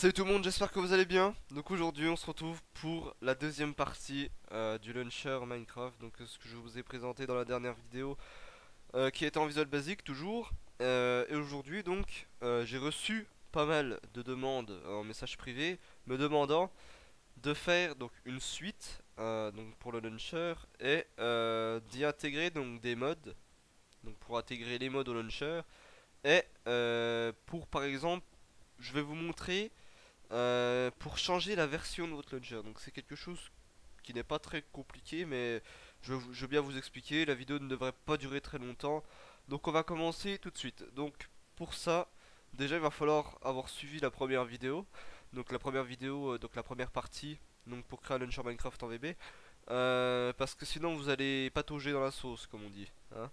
Salut tout le monde, j'espère que vous allez bien. Donc aujourd'hui on se retrouve pour la deuxième partie du launcher Minecraft. Donc ce que je vous ai présenté dans la dernière vidéo qui était en Visual Basic toujours. Et aujourd'hui donc j'ai reçu pas mal de demandes en message privé me demandant de faire donc une suite donc pour le launcher et d'y intégrer donc des mods. Donc pour intégrer les mods au launcher et pour par exemple je vais vous montrer pour changer la version de votre launcher. Donc c'est quelque chose qui n'est pas très compliqué, mais je veux bien vous expliquer. La vidéo ne devrait pas durer très longtemps. Donc on va commencer tout de suite. Donc pour ça, déjà il va falloir avoir suivi la première vidéo. Donc la première vidéo, donc la première partie, donc pour créer un launcher Minecraft en VB. Parce que sinon vous allez patauger dans la sauce, comme on dit, hein.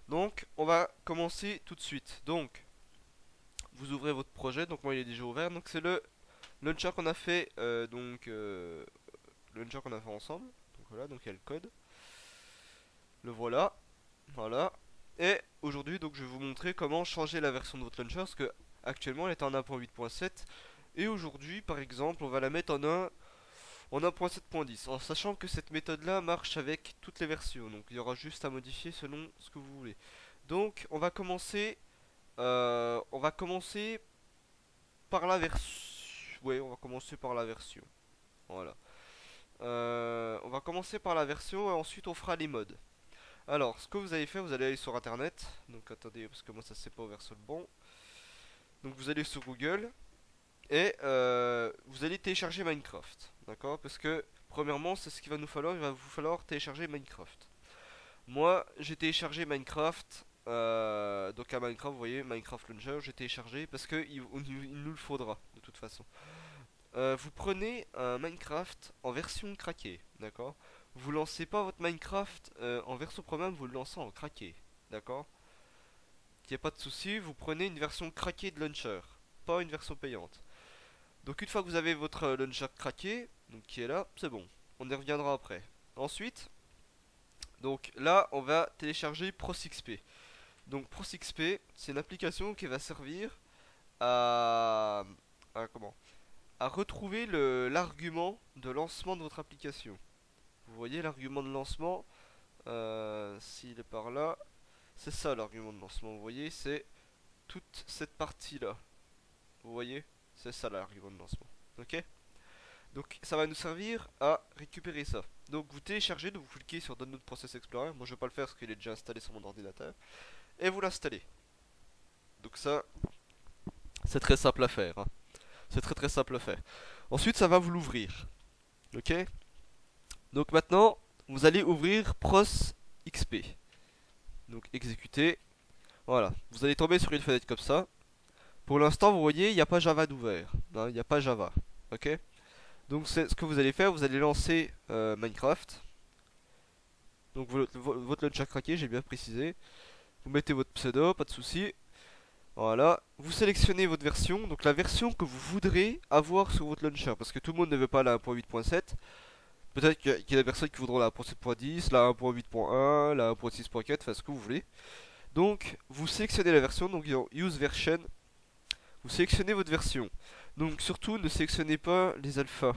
Donc on va commencer tout de suite. Donc vous ouvrez votre projet, donc moi il est déjà ouvert. Donc c'est le launcher qu'on a fait le launcher qu'on a fait ensemble. Donc voilà, donc il y a le code. Le voilà. Voilà. Et aujourd'hui donc je vais vous montrer comment changer la version de votre launcher parce que actuellement elle est en 1.8.7 et aujourd'hui par exemple on va la mettre en 1.7.10 en sachant que cette méthode là marche avec toutes les versions. Donc il y aura juste à modifier selon ce que vous voulez. Donc on va commencer par la version. Ouais, on va commencer par la version. Voilà. On va commencer par la version et ensuite on fera les mods. Alors, ce que vous allez faire, vous allez aller sur internet. Donc attendez, parce que moi ça s'est pas ouvert sur le bon. Donc vous allez sur Google et vous allez télécharger Minecraft. D'accord? Parce que premièrement, c'est ce qu'il va nous falloir. Il va vous falloir télécharger Minecraft. Moi, j'ai téléchargé Minecraft. Donc à Minecraft, vous voyez, Minecraft Launcher, j'ai téléchargé parce que il nous le faudra de toute façon. Vous prenez un Minecraft en version craquée, d'accord? Vous lancez pas votre Minecraft en version premium, vous le lancez en craqué, d'accord? Qu'il n'y a pas de souci, vous prenez une version craquée de launcher, pas une version payante. Donc une fois que vous avez votre launcher craqué, donc qui est là, c'est bon. On y reviendra après. Ensuite, donc là, on va télécharger ProSXP. Donc ProSXP, c'est une application qui va servir à, comment? À retrouver l'argument de lancement de votre application. Vous voyez l'argument de lancement, s'il est par là, c'est ça l'argument de lancement. Vous voyez, c'est toute cette partie là. Vous voyez, c'est ça l'argument de lancement. Ok? Donc ça va nous servir à récupérer ça. Donc vous téléchargez, donc vous cliquez sur Download Process Explorer. Moi je vais pas le faire parce qu'il est déjà installé sur mon ordinateur. Et vous l'installez. Donc ça, c'est très simple à faire, hein. C'est très simple à faire. Ensuite ça va vous l'ouvrir. Ok? Donc maintenant, vous allez ouvrir Pros XP. Donc exécuter. Voilà. Vous allez tomber sur une fenêtre comme ça. Pour l'instant, vous voyez, il n'y a pas Java d'ouvert, hein, il n'y a pas Java. Ok? Donc c'est ce que vous allez faire, vous allez lancer Minecraft. Donc votre launcher craqué, j'ai bien précisé. Vous mettez votre pseudo, pas de souci. Voilà. Vous sélectionnez votre version, donc la version que vous voudrez avoir sur votre launcher. Parce que tout le monde ne veut pas la 1.8.7. Peut-être qu'il y a des personnes qui voudront la 1.7.10, la 1.8.1, la 1.6.4, enfin ce que vous voulez. Donc, vous sélectionnez la version, donc dans Use Version, vous sélectionnez votre version. Donc, surtout, ne sélectionnez pas les alphas.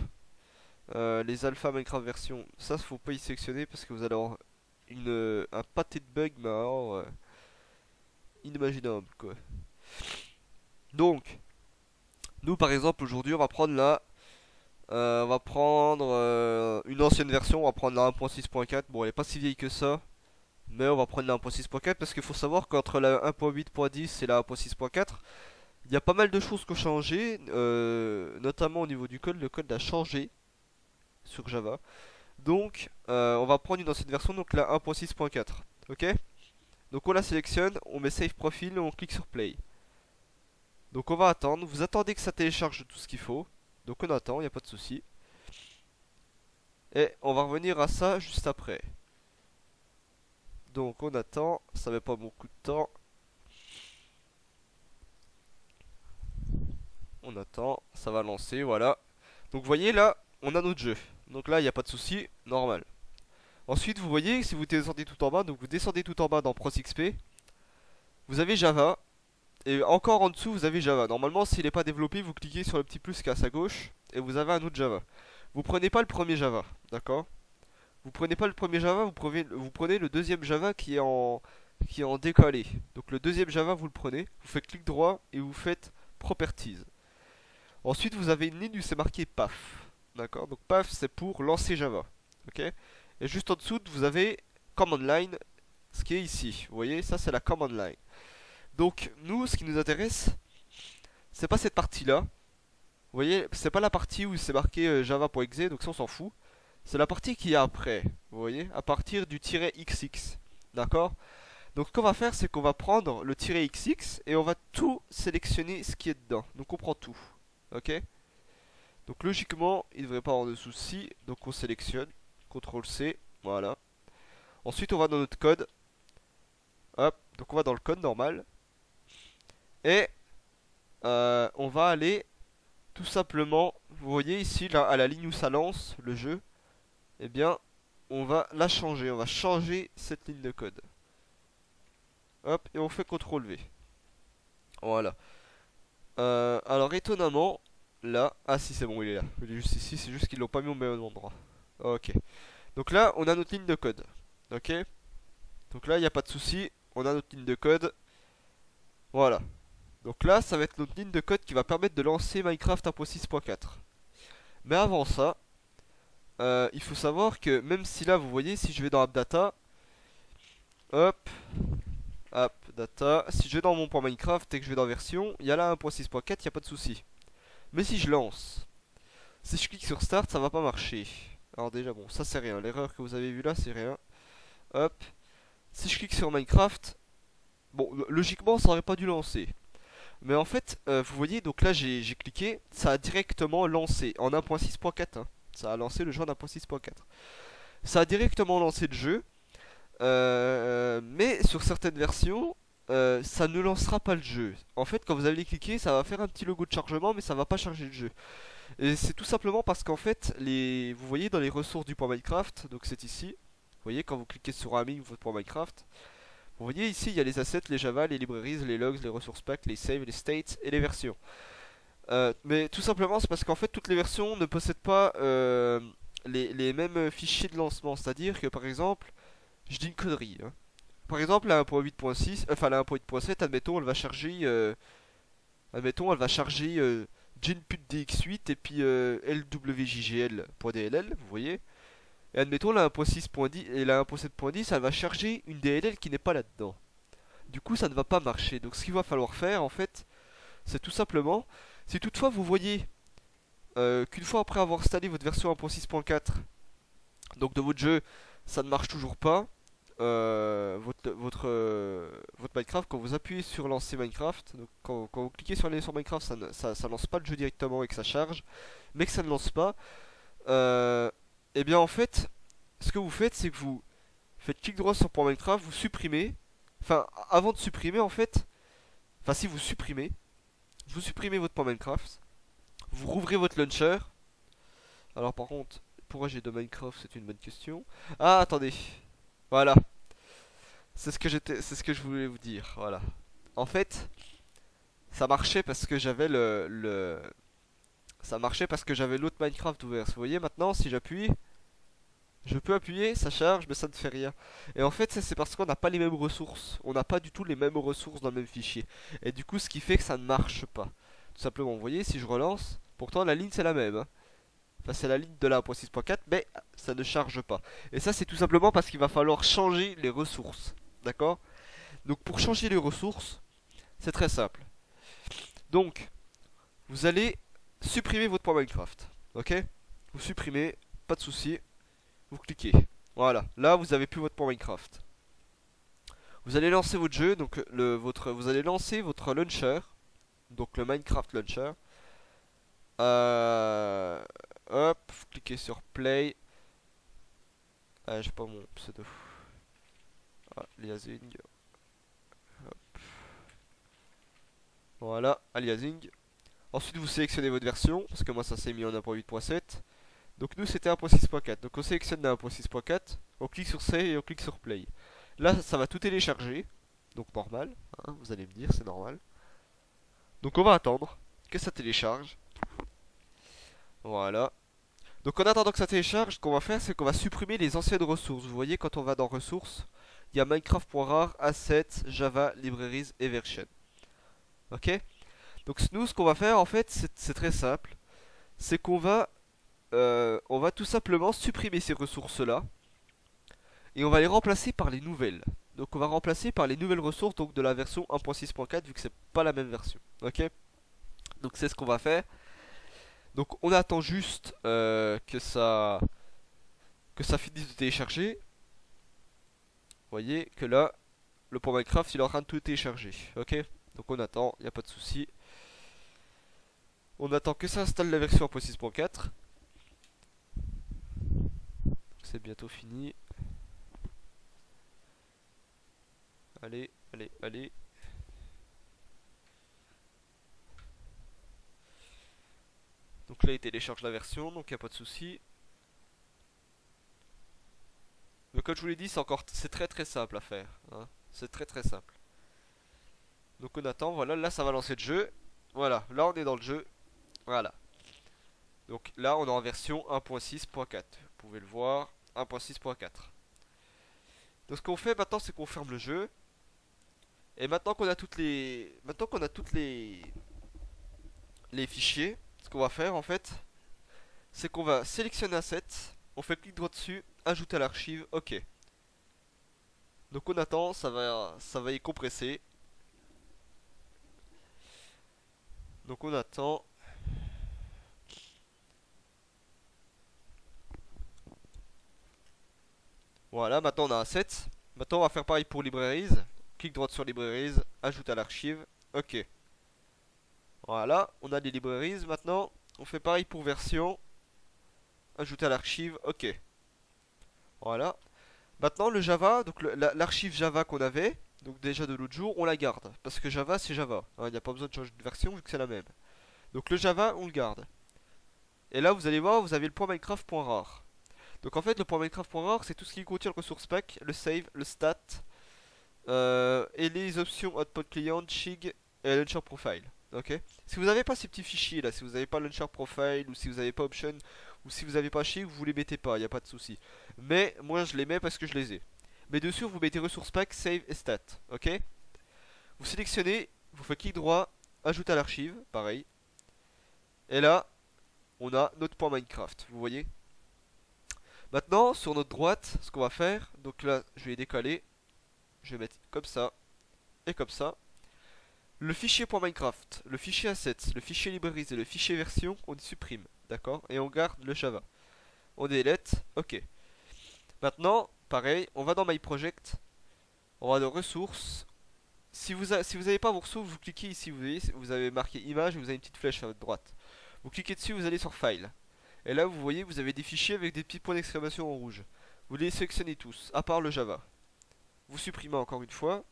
Les alphas Minecraft version, ça, faut pas y sélectionner parce que vous allez avoir un pâté de bugs, mais alors, inimaginable, quoi. Donc, nous, par exemple, aujourd'hui, on va prendre une ancienne version, on va prendre la 1.6.4. Bon, elle est pas si vieille que ça, mais on va prendre la 1.6.4 parce qu'il faut savoir qu'entre la 1.8.10 et la 1.6.4, il y a pas mal de choses qui ont changé, notamment au niveau du code. Le code a changé sur Java. Donc, on va prendre une ancienne version, donc la 1.6.4. Ok? Donc on la sélectionne, on met Save Profile et on clique sur Play. Donc on va attendre, vous attendez que ça télécharge tout ce qu'il faut. Donc on attend, il n'y a pas de souci. Et on va revenir à ça juste après. Donc on attend, ça met pas beaucoup de temps. On attend, ça va lancer, voilà. Donc vous voyez là, on a notre jeu. Donc là, il n'y a pas de souci, normal. Ensuite, vous voyez, si vous descendez tout en bas, donc vous descendez tout en bas dans ProsXP, vous avez Java. Et encore en dessous, vous avez Java. Normalement, s'il n'est pas développé, vous cliquez sur le petit plus qui est à sa gauche et vous avez un autre Java. Vous prenez pas le premier Java, d'accord? Vous prenez pas le premier Java, vous prenez le deuxième Java qui est en décalé. Donc le deuxième Java, vous le prenez, vous faites clic droit et vous faites Properties. Ensuite, vous avez une ligne où c'est marqué PAF. D'accord? Donc PAF, c'est pour lancer Java. Ok? Et juste en dessous, vous avez Command Line, ce qui est ici. Vous voyez, ça c'est la Command Line. Donc nous, ce qui nous intéresse, c'est pas cette partie-là. Vous voyez, c'est pas la partie où c'est marqué java.exe, donc ça on s'en fout. C'est la partie qui est après. Vous voyez, à partir du "-xx". D'accord? Donc ce qu'on va faire, c'est qu'on va prendre le "-xx et on va tout sélectionner ce qui est dedans. Donc on prend tout. Ok? Donc logiquement, il ne devrait pas avoir de soucis. Donc on sélectionne, CTRL-C, voilà. Ensuite on va dans notre code. Hop, donc on va dans le code normal. Et on va aller tout simplement, vous voyez ici, là, à la ligne où ça lance le jeu, eh bien, on va la changer. On va changer cette ligne de code. Hop, et on fait CTRL-V. Voilà. Alors étonnamment, là, ah si c'est bon, il est là. Il est juste ici, c'est juste qu'ils l'ont pas mis au même endroit. Ok. Donc là, on a notre ligne de code. Ok. Donc là, il n'y a pas de souci. On a notre ligne de code. Voilà. Donc là, ça va être notre ligne de code qui va permettre de lancer Minecraft 1.6.4. Mais avant ça, il faut savoir que même si là, vous voyez, si je vais dans AppData, hop, AppData, si je vais dans mon point Minecraft et que je vais dans version, il y a là 1.6.4, il n'y a pas de souci. Mais si je lance, si je clique sur Start, ça va pas marcher. Alors déjà, bon, ça c'est rien. L'erreur que vous avez vue là, c'est rien. Hop. Si je clique sur Minecraft, bon, logiquement, ça aurait pas dû lancer. Mais en fait, vous voyez, donc là j'ai cliqué, ça a directement lancé en 1.6.4. Hein. Ça a lancé le jeu en 1.6.4. Ça a directement lancé le jeu, mais sur certaines versions, ça ne lancera pas le jeu. En fait, quand vous allez cliquer, ça va faire un petit logo de chargement, mais ça va pas charger le jeu. Et c'est tout simplement parce qu'en fait, vous voyez dans les ressources du point Minecraft, donc c'est ici. Vous voyez quand vous cliquez sur Aming, votre point Minecraft. Vous voyez ici, il y a les assets, les Java, les libraries, les logs, les resources packs, les saves, les states et les versions. Mais tout simplement, c'est parce qu'en fait, toutes les versions ne possèdent pas les mêmes fichiers de lancement. C'est-à-dire que, par exemple, je dis une connerie. Hein. Par exemple, la 1.8.6, enfin la 1.8.7, admettons, elle va charger GenPutDX8 et puis LWJGL.dll, vous voyez. Et admettons, la 1.6.10 et la 1.7.10, elle va charger une DLL qui n'est pas là-dedans. Du coup, ça ne va pas marcher. Donc, ce qu'il va falloir faire, en fait, c'est tout simplement, si toutefois vous voyez qu'une fois après avoir installé votre version 1.6.4, donc de votre jeu, ça ne marche toujours pas, votre Minecraft, quand vous appuyez sur lancer Minecraft, donc quand vous cliquez sur aller sur Minecraft, ça lance pas le jeu directement et que ça charge, mais que ça ne lance pas, et bien en fait, ce que vous faites, c'est que vous faites clic droit sur point Minecraft, vous supprimez, enfin avant de supprimer en fait, enfin si vous supprimez votre point Minecraft, vous rouvrez votre launcher. Alors par contre, pourquoi j'ai de Minecraft, c'est une bonne question. Ah attendez, voilà, c'est ce que je voulais vous dire, voilà. En fait, ça marchait parce que j'avais ça marchait parce que j'avais l'autre Minecraft ouvert. Vous voyez maintenant, si j'appuie, je peux appuyer, ça charge, mais ça ne fait rien. Et en fait, ça c'est parce qu'on n'a pas les mêmes ressources. On n'a pas du tout les mêmes ressources dans le même fichier. Et du coup, ce qui fait que ça ne marche pas. Tout simplement, vous voyez, si je relance, pourtant la ligne c'est la même. Hein. Enfin, c'est la ligne de la 1.6.4, mais ça ne charge pas. Et ça, c'est tout simplement parce qu'il va falloir changer les ressources. D'accord? Donc, pour changer les ressources, c'est très simple. Donc, vous allez supprimer votre point Minecraft. Ok? Vous supprimez, pas de souci. Vous cliquez. Voilà, là vous avez plus votre point Minecraft. Vous allez lancer votre jeu, donc vous allez lancer votre launcher, donc le Minecraft Launcher. Hop, vous cliquez sur Play. Ah, j'ai pas mon pseudo. Aliasing. Hop. Voilà, aliasing. Ensuite vous sélectionnez votre version, parce que moi ça s'est mis en 1.8.7. Donc nous c'était 1.6.4. Donc on sélectionne la 1.6.4, on clique sur Save et on clique sur Play. Là ça va tout télécharger, donc normal, hein, vous allez me dire c'est normal. Donc on va attendre que ça télécharge. Voilà. Donc en attendant que ça télécharge, ce qu'on va faire, c'est qu'on va supprimer les anciennes ressources. Vous voyez, quand on va dans ressources, il y a Minecraft.rar, Assets, Java, Libraries et Version. Ok? Donc nous, ce qu'on va faire, en fait, c'est très simple. C'est on va tout simplement supprimer ces ressources-là. Et on va les remplacer par les nouvelles. Donc on va remplacer par les nouvelles ressources donc de la version 1.6.4 vu que c'est pas la même version. Ok? Donc c'est ce qu'on va faire. Donc on attend juste que ça finisse de télécharger. Vous voyez que là, le point Minecraft il est en train de tout télécharger. Ok? Donc on attend, il n'y a pas de souci. On attend que ça installe la version 1.6.4. C'est bientôt fini. Allez, allez, allez. Donc là il télécharge la version, donc il n'y a pas de souci. Mais comme je vous l'ai dit, c'est très très simple à faire. Hein. C'est très très simple. Donc on attend, voilà, là ça va lancer le jeu. Voilà, là on est dans le jeu. Voilà. Donc là on est en version 1.6.4. Vous pouvez le voir, 1.6.4. Donc ce qu'on fait maintenant c'est qu'on ferme le jeu. Et maintenant qu'on a les fichiers, ce qu'on va faire en fait, c'est qu'on va sélectionner Asset, on fait clic droit dessus, ajouter à l'archive, ok. Donc on attend, ça va y compresser. Donc on attend. Voilà, maintenant on a Asset. Maintenant on va faire pareil pour Libraries. Clic droit sur Libraries, ajoute à l'archive, ok. Voilà, on a les Libraries. Maintenant on fait pareil pour Version, ajouter à l'archive, ok. Voilà. Maintenant le Java, donc l'archive Java qu'on avait, donc déjà de l'autre jour, on la garde. Parce que Java c'est Java. Il n'y a pas besoin de changer de version vu que c'est la même. Donc le Java on le garde. Et là vous allez voir, vous avez le point Minecraft.rar. Donc en fait le point Minecraft.rar c'est tout ce qui contient le resource pack, le save, le stat, et les options Hotpot Client, Chig et Launcher Profile. Ok. Si vous n'avez pas ces petits fichiers là, si vous n'avez pas Launcher Profile, ou si vous n'avez pas Option, ou si vous n'avez pas Chig, vous les mettez pas, il n'y a pas de souci. Mais moi je les mets parce que je les ai. Mais dessus vous mettez ressources pack, save et stat. Ok. Vous sélectionnez, vous faites clic droit, ajoute à l'archive, pareil. Et là, on a notre point Minecraft, vous voyez. Maintenant, sur notre droite, ce qu'on va faire, donc là, je vais décaler, je vais mettre comme ça, et comme ça. Le fichier .minecraft, le fichier assets, le fichier libraries et le fichier version, on supprime, d'accord? Et on garde le Java. On delete, ok. Maintenant, pareil, on va dans My Project, on va dans ressources. Si vous n'avez pas vos ressources, vous cliquez ici, vous voyez, vous avez marqué image et vous avez une petite flèche à votre droite. Vous cliquez dessus, vous allez sur File. Et là, vous voyez, vous avez des fichiers avec des petits points d'exclamation en rouge. Vous les sélectionnez tous, à part le Java. Vous supprimez encore une fois.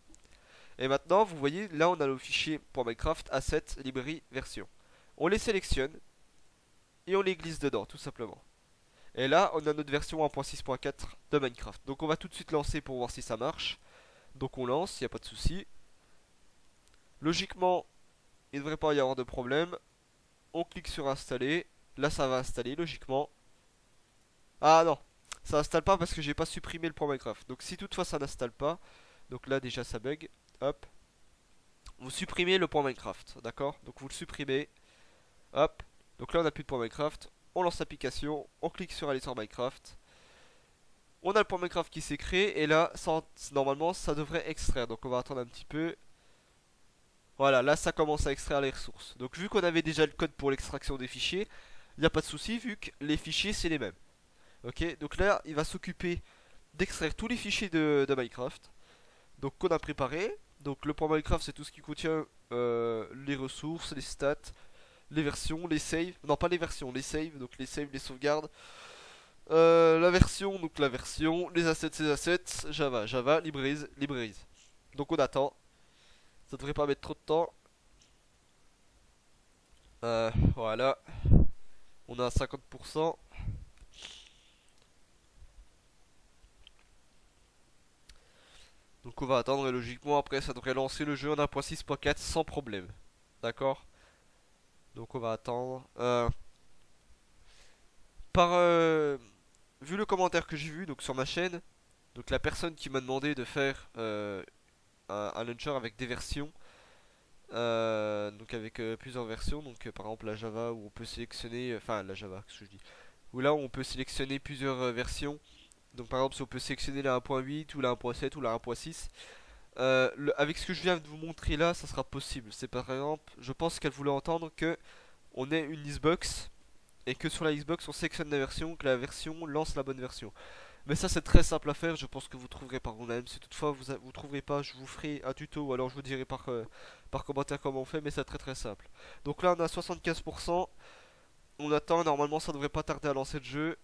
Et maintenant, vous voyez, là, on a le fichier .minecraft, asset, library, version. On les sélectionne et on les glisse dedans, tout simplement. Et là, on a notre version 1.6.4 de Minecraft. Donc, on va tout de suite lancer pour voir si ça marche. Donc, on lance, il n'y a pas de souci. Logiquement, il ne devrait pas y avoir de problème. On clique sur installer. Là, ça va installer, logiquement. Ah non, ça n'installe pas parce que j'ai pas supprimé le point Minecraft. Donc si toutefois ça n'installe pas, donc là déjà ça bug, hop, vous supprimez le point Minecraft, d'accord? Donc vous le supprimez, hop, donc là on n'a plus de point Minecraft, on lance l'application, on clique sur aller sur Minecraft, on a le point Minecraft qui s'est créé et là normalement ça devrait extraire, donc on va attendre un petit peu. Voilà, là ça commence à extraire les ressources. Donc vu qu'on avait déjà le code pour l'extraction des fichiers, il n'y a pas de souci vu que les fichiers c'est les mêmes. Ok, donc là il va s'occuper d'extraire tous les fichiers de Minecraft. Donc qu'on a préparé. Donc le point Minecraft c'est tout ce qui contient les ressources, les stats, les versions, les saves. Non pas les versions, les saves, donc les saves, les sauvegardes. La version, donc la version, les assets, ces assets, Java, Java, libraries, libraries. Donc on attend. Ça devrait pas mettre trop de temps. Voilà. On a 50%. Donc on va attendre et logiquement après ça devrait lancer le jeu en 1.6.4 sans problème. D'accord? Donc on va attendre. Par vu le commentaire que j'ai vu donc sur ma chaîne, donc la personne qui m'a demandé de faire un launcher avec des versions, donc avec plusieurs versions, donc par exemple la Java où on peut sélectionner, enfin la Java, qu'est-ce que je dis, où là on peut sélectionner plusieurs versions. Donc par exemple si on peut sélectionner la 1.8 ou la 1.7 ou la 1.6. Avec ce que je viens de vous montrer là, ça sera possible. C'est par exemple, je pense qu'elle voulait entendre que on ait une Xbox et que sur la Xbox on sélectionne la version, que la version lance la bonne version. Mais ça c'est très simple à faire, je pense que vous trouverez par vous-même. Si toutefois vous trouverez pas, je vous ferai un tuto ou alors je vous dirai par commentaire comment on fait, mais c'est très très simple. Donc là on a 75%, on attend, normalement ça devrait pas tarder à lancer le jeu,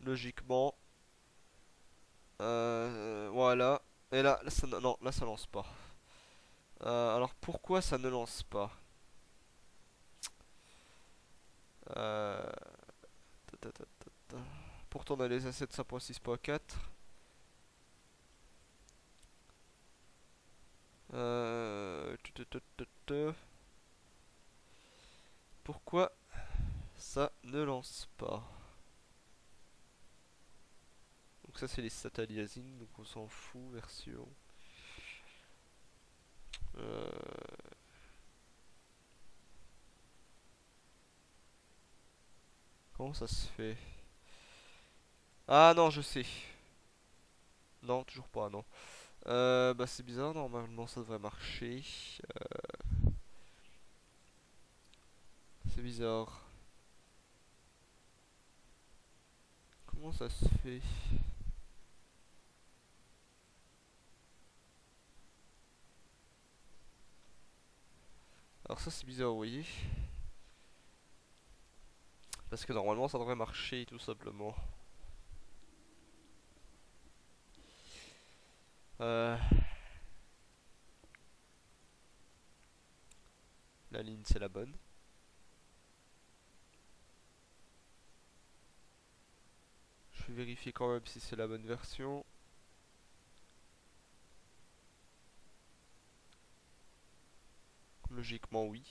logiquement. Voilà. Et là ça, non, là ça lance pas. Alors pourquoi ça ne lance pas? Euh, ta, ta, ta, ta, ta. Pourtant on a les assets 5.6.4. Pourquoi ça ne lance pas? Donc ça c'est les SATA aliasing, donc on s'en fout, version. Euh, Comment ça se fait? Ah non, je sais. Non, toujours pas, non. Bah c'est bizarre, normalement ça devrait marcher. C'est bizarre. Comment ça se fait? Alors ça c'est bizarre, vous voyez? Parce que normalement ça devrait marcher tout simplement. Euh, la ligne c'est la bonne. Je vais vérifier quand même si c'est la bonne version. Logiquement oui.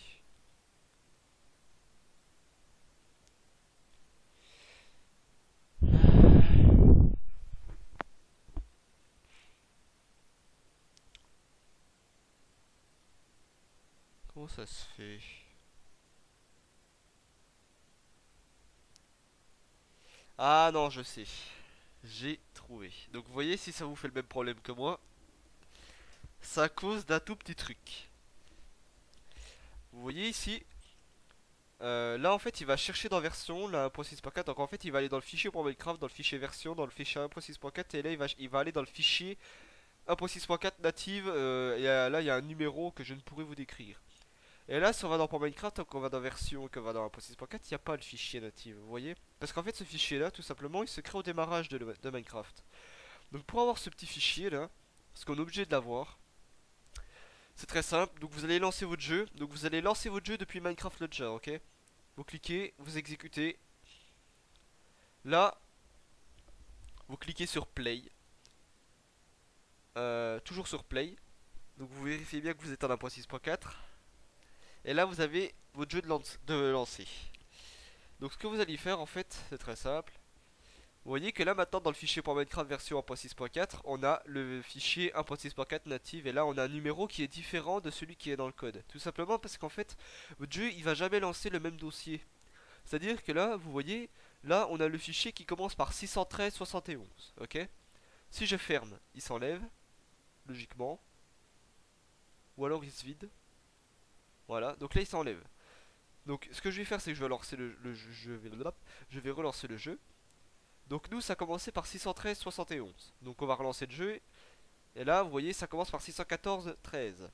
Comment ça se fait? Ah non, je sais. J'ai trouvé. Donc vous voyez, si ça vous fait le même problème que moi, c'est à cause d'un tout petit truc. Vous voyez ici, là en fait il va chercher dans version la 1.6.4. Donc en fait il va aller dans le fichier pour Minecraft, dans le fichier version, dans le fichier 1.6.4. Et là il va aller dans le fichier 1.6.4 native. Et là il y a un numéro que je ne pourrais vous décrire. Et là si on va dans pour Minecraft, donc on va dans version et qu'on va dans 1.6.4, il n'y a pas le fichier native, vous voyez. Parce qu'en fait ce fichier là tout simplement il se crée au démarrage de Minecraft. Donc pour avoir ce petit fichier là, parce qu'on est obligé de l'avoir, c'est très simple. Donc vous allez lancer votre jeu. Donc vous allez lancer votre jeu depuis Minecraft Launcher, ok. Vous cliquez, vous exécutez. Là, vous cliquez sur Play. Toujours sur Play. Donc vous vérifiez bien que vous êtes en 1.6.4. Et là, vous avez votre jeu de lancer. Donc ce que vous allez faire en fait, c'est très simple. Vous voyez que là maintenant dans le fichier pour Minecraft version 1.6.4, on a le fichier 1.6.4 native et là on a un numéro qui est différent de celui qui est dans le code. Tout simplement parce qu'en fait, votre jeu il va jamais lancer le même dossier. C'est-à-dire que là, vous voyez, là on a le fichier qui commence par 613.71, ok? Si je ferme, il s'enlève, logiquement, ou alors il se vide. Voilà, donc là il s'enlève. Donc ce que je vais faire, c'est que je vais lancer je vais relancer le jeu. Donc nous, ça commençait par 613.71. Donc on va relancer le jeu. Et là, vous voyez, ça commence par 614.13.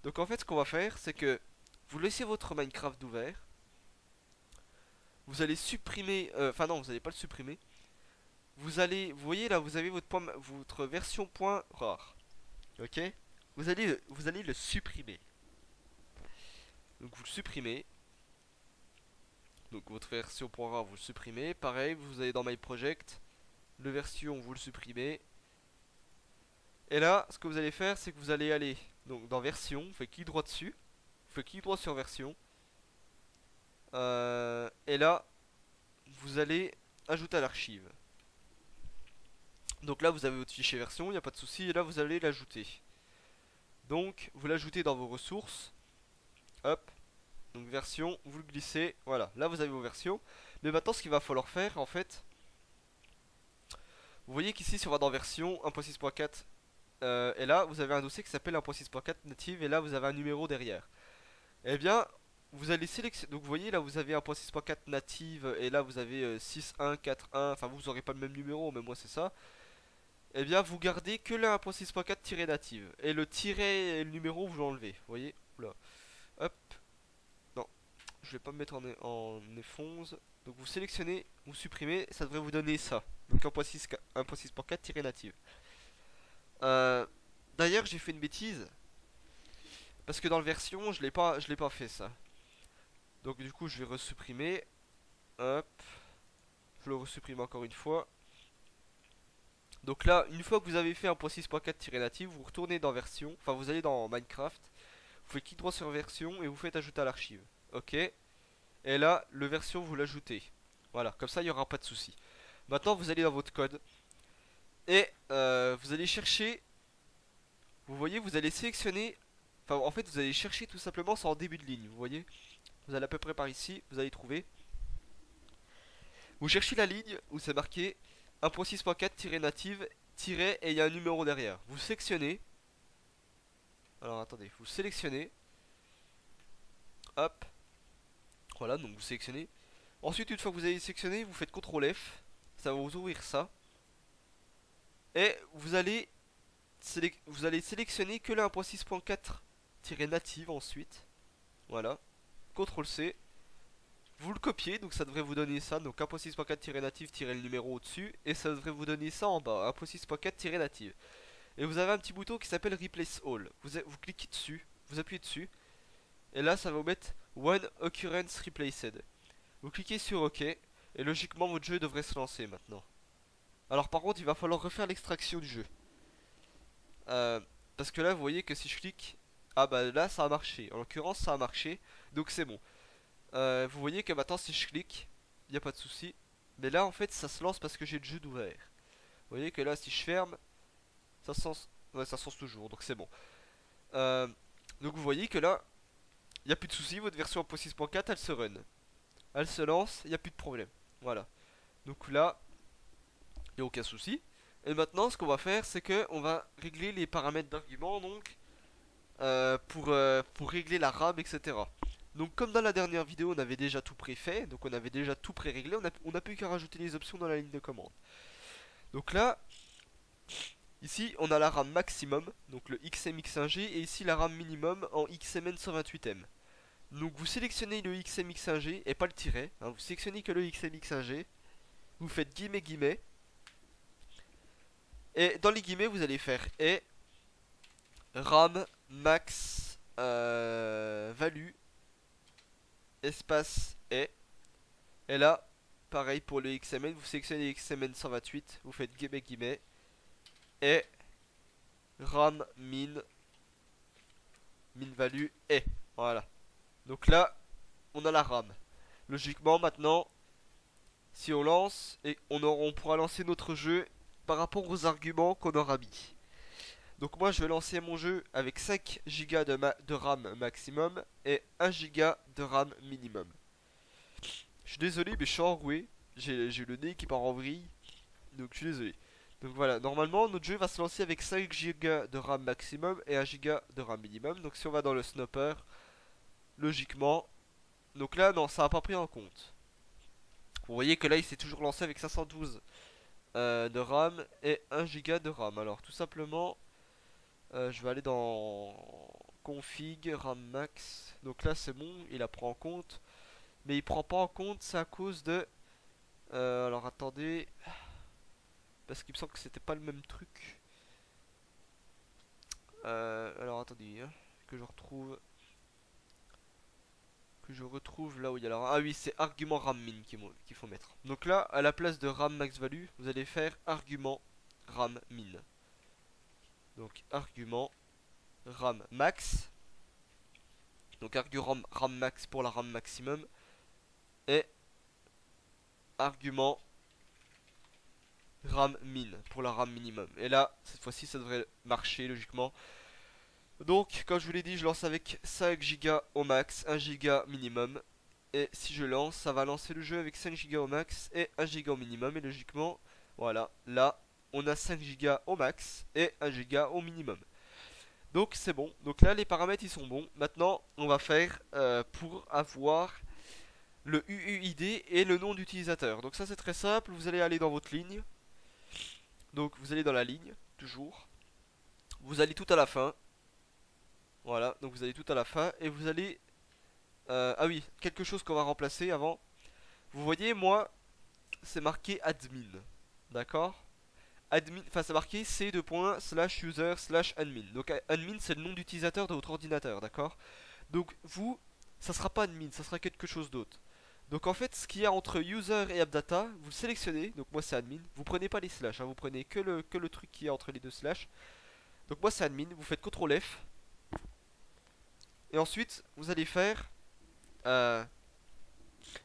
Donc en fait, ce qu'on va faire, c'est que vous laissez votre Minecraft ouvert. Vous allez supprimer... Enfin non, vous n'allez pas le supprimer. Vous voyez là, vous avez votre version point rare. Ok. Vous allez le supprimer. Donc vous le supprimez. Donc votre version point rare, vous le supprimez. Pareil, vous allez dans My Project. Le version, vous le supprimez. Et là, ce que vous allez faire, c'est que vous allez aller donc dans version, vous faites clic droit dessus, faites clic droit sur version. Et là, vous allez ajouter à l'archive. Donc là, vous avez votre fichier version, il n'y a pas de souci. Et là, vous allez l'ajouter. Donc, vous l'ajoutez dans vos ressources. Hop. Donc version, vous le glissez. Voilà, là vous avez vos versions. Mais maintenant, ce qu'il va falloir faire, en fait, vous voyez qu'ici, si on va dans version 1.6.4, et là, vous avez un dossier qui s'appelle 1.6.4 native, et là, vous avez un numéro derrière. Eh bien, vous allez sélectionner. Donc, vous voyez, là, vous avez 1.6.4 native, et là, vous avez 6.1.4.1. Enfin, vous n'aurez pas le même numéro, mais moi, c'est ça. Eh bien, vous gardez que le 1.6.4-native. Et le tiret et le numéro, vous l'enlevez. Vous voyez? Oula. Hop. Non, je vais pas me mettre en F11. Donc, vous sélectionnez, vous supprimez, ça devrait vous donner ça. Donc, 1.6.4-native. D'ailleurs, j'ai fait une bêtise. Parce que dans le version, je l'ai pas fait ça. Donc, du coup, je vais resupprimer. Hop. Je le resupprime encore une fois. Donc là, une fois que vous avez fait 1.6.4-native, vous retournez dans version. Enfin, vous allez dans Minecraft. Vous faites clic droit sur version et vous faites ajouter à l'archive. Ok. Et là, le version, vous l'ajoutez. Voilà, comme ça, il n'y aura pas de souci. Maintenant, vous allez dans votre code. Et vous allez chercher. Vous voyez, vous allez sélectionner. Enfin, en fait, vous allez chercher tout simplement ça en début de ligne. Vous voyez, vous allez à peu près par ici. Vous allez trouver. Vous cherchez la ligne où c'est marqué 1.6.4-native et il y a un numéro derrière. Vous sélectionnez. Alors attendez, vous sélectionnez. Hop. Voilà, donc vous sélectionnez. Ensuite, une fois que vous avez sélectionné, vous faites CTRL F. Ça va vous ouvrir ça. Et vous allez sélectionner que la 1.6.4-native ensuite. Voilà. CTRL C. Vous le copiez, donc ça devrait vous donner ça. Donc 1.6.4-native, le numéro au-dessus. Et ça devrait vous donner ça en bas. 1.6.4-native. Et vous avez un petit bouton qui s'appelle Replace All. Vous cliquez dessus. Vous appuyez dessus. Et là, ça va vous mettre One Occurrence Replaced. Vous cliquez sur OK. Et logiquement, votre jeu devrait se lancer maintenant. Alors par contre, il va falloir refaire l'extraction du jeu. Parce que là, vous voyez que si je clique... Ah bah là, ça a marché. En l'occurrence, ça a marché. Donc c'est bon. Vous voyez que maintenant, si je clique, il n'y a pas de souci. Mais là, en fait, ça se lance parce que j'ai le jeu d'ouvert. Vous voyez que là, si je ferme, ça se lance... Ouais, ça se lance toujours. Donc c'est bon. Donc vous voyez que là, il n'y a plus de souci. Votre version 1.6.4, elle se run. Elle se lance, il n'y a plus de problème. Voilà. Donc là, il n'y a aucun souci. Et maintenant, ce qu'on va faire, c'est que on va régler les paramètres d'argument, donc pour régler la RAM, etc. Donc, comme dans la dernière vidéo, on avait déjà tout préfait, donc on avait déjà tout pré-réglé, on a plus qu'à rajouter les options dans la ligne de commande. Donc là, ici, on a la RAM maximum, donc le XMX1G, et ici la RAM minimum en XMN128M. Donc vous sélectionnez le XMX1G et pas le tiret, hein, vous sélectionnez que le XMX1G, vous faites guillemets guillemets, et dans les guillemets vous allez faire et RAM max value espace et là pareil pour le XMN, vous sélectionnez XMN 128, vous faites guillemets guillemets et RAM min value et voilà. Donc là on a la RAM. Logiquement maintenant, si on lance, et on pourra lancer notre jeu par rapport aux arguments qu'on aura mis. Donc moi je vais lancer mon jeu avec 5 Go de RAM maximum et 1 Go de RAM minimum. Je suis désolé mais je suis enroué, j'ai le nez qui part en vrille, donc je suis désolé. Donc voilà, normalement notre jeu va se lancer avec 5 Go de RAM maximum et 1 Go de RAM minimum. Donc si on va dans le snapper, logiquement, donc là non, ça n'a pas pris en compte. Vous voyez que là il s'est toujours lancé avec 512 de RAM et 1 Go de RAM. Alors tout simplement, je vais aller dans config RAM max. Donc là c'est bon, il a pris en compte. Mais il prend pas en compte, c'est à cause de... alors attendez. Parce qu'il me semble que c'était pas le même truc. Alors attendez, hein, que je retrouve... Que je retrouve là où il y a la... Ah oui, c'est argument RAM min qu'il faut mettre. Donc là, à la place de RAM max value, vous allez faire argument RAM min. Donc argument RAM max. Donc argument RAM max pour la RAM maximum. Et argument RAM min pour la RAM minimum. Et là, cette fois-ci, ça devrait marcher logiquement. Donc, comme je vous l'ai dit, je lance avec 5 Go au max, 1 Go minimum. Et si je lance, ça va lancer le jeu avec 5 Go au max et 1 Go au minimum. Et logiquement, voilà, là, on a 5 Go au max et 1 Go au minimum. Donc c'est bon. Donc là, les paramètres, ils sont bons. Maintenant, on va faire pour avoir le UUID et le nom d'utilisateur. Donc ça, c'est très simple. Vous allez aller dans votre ligne. Donc vous allez dans la ligne, toujours. Vous allez tout à la fin. Voilà, donc vous allez tout à la fin. Et vous allez... ah oui, quelque chose qu'on va remplacer avant. Vous voyez, moi, c'est marqué admin. D'accord? Admin, enfin c'est marqué c:/user/admin. Donc admin, c'est le nom d'utilisateur de votre ordinateur, d'accord? Donc vous, ça sera pas admin, ça sera quelque chose d'autre. Donc en fait, ce qu'il y a entre user et appdata, vous le sélectionnez. Donc moi c'est admin. Vous prenez pas les slash, hein, vous prenez que le truc qui est entre les deux slash. Donc moi c'est admin. Vous faites CTRL F. Et ensuite, vous allez faire.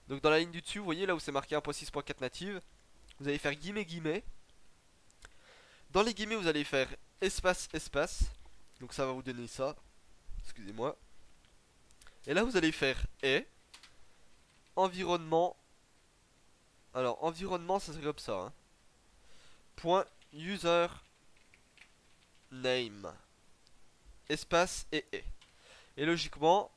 Donc dans la ligne du dessus, vous voyez là où c'est marqué 1.6.4 native. Vous allez faire guillemets guillemets. Dans les guillemets, vous allez faire espace espace. Donc ça va vous donner ça. Excusez-moi. Et là, vous allez faire environnement. Alors, environnement, ça serait comme ça. Hein. Point user name. Espace et. Et logiquement,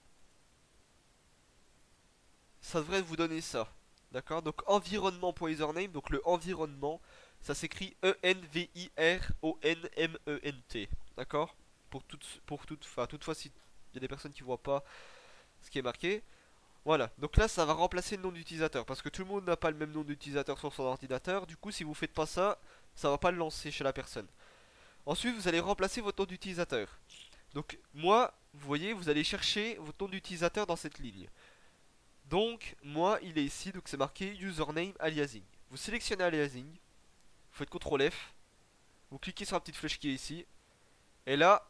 ça devrait vous donner ça. D'accord? Donc, environnement.username. Donc, le environnement, ça s'écrit ENVIRONMENT. D'accord? Toutefois, s'il y a des personnes qui voient pas ce qui est marqué. Voilà, donc là ça va remplacer le nom d'utilisateur parce que tout le monde n'a pas le même nom d'utilisateur sur son ordinateur. Du coup, si vous faites pas ça, ça va pas le lancer chez la personne. Ensuite, vous allez remplacer votre nom d'utilisateur. Donc, moi, vous voyez, vous allez chercher votre nom d'utilisateur dans cette ligne. Donc, moi, il est ici, donc c'est marqué username aliasing. Vous sélectionnez aliasing, vous faites CTRL F, vous cliquez sur la petite flèche qui est ici, et là,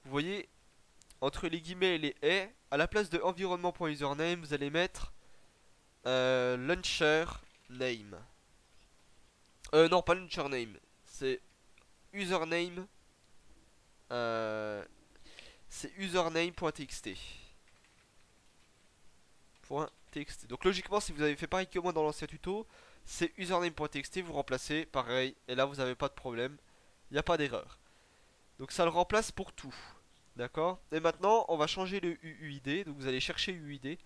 vous voyez, entre les guillemets et les à la place de environnement.username, vous allez mettre launcher name. Non, pas launcher name, c'est username. C'est username.txt. Donc logiquement, si vous avez fait pareil que moi dans l'ancien tuto, c'est username.txt, vous remplacez pareil, et là vous n'avez pas de problème, il n'y a pas d'erreur. Donc ça le remplace pour tout. D'accord? Et maintenant, on va changer le UUID. Donc vous allez chercher UUID.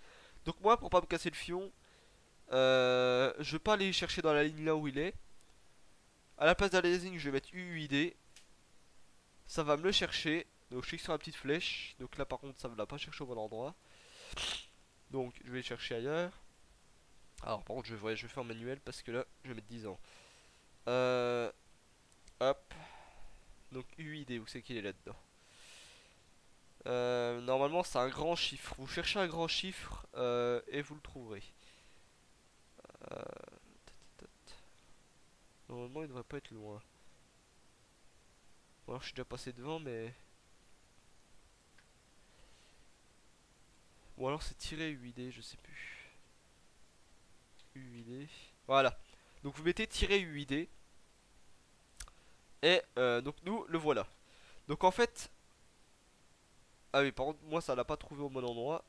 Donc moi, pour pas me casser le fion, je vais pas aller chercher dans la ligne là où il est. À la place d'aliasing, je vais mettre UUID. Ça va me le chercher. Donc je clique sur la petite flèche. Donc là par contre, ça ne l'a pas cherché au bon endroit. Donc je vais le chercher ailleurs. Alors par contre, je vais faire en manuel parce que là, je vais mettre 10 ans. Hop. Donc UUID, où c'est qu'il est là-dedans? Normalement c'est un grand chiffre. Vous cherchez un grand chiffre et vous le trouverez. Normalement il devrait pas être loin. Ou alors je suis déjà passé devant mais... Ou alors c'est tiré UID, je sais plus. UID. Voilà. Donc vous mettez tiré UID. Et donc nous le voilà. Donc en fait... Ah oui, par contre moi ça l'a pas trouvé au bon endroit.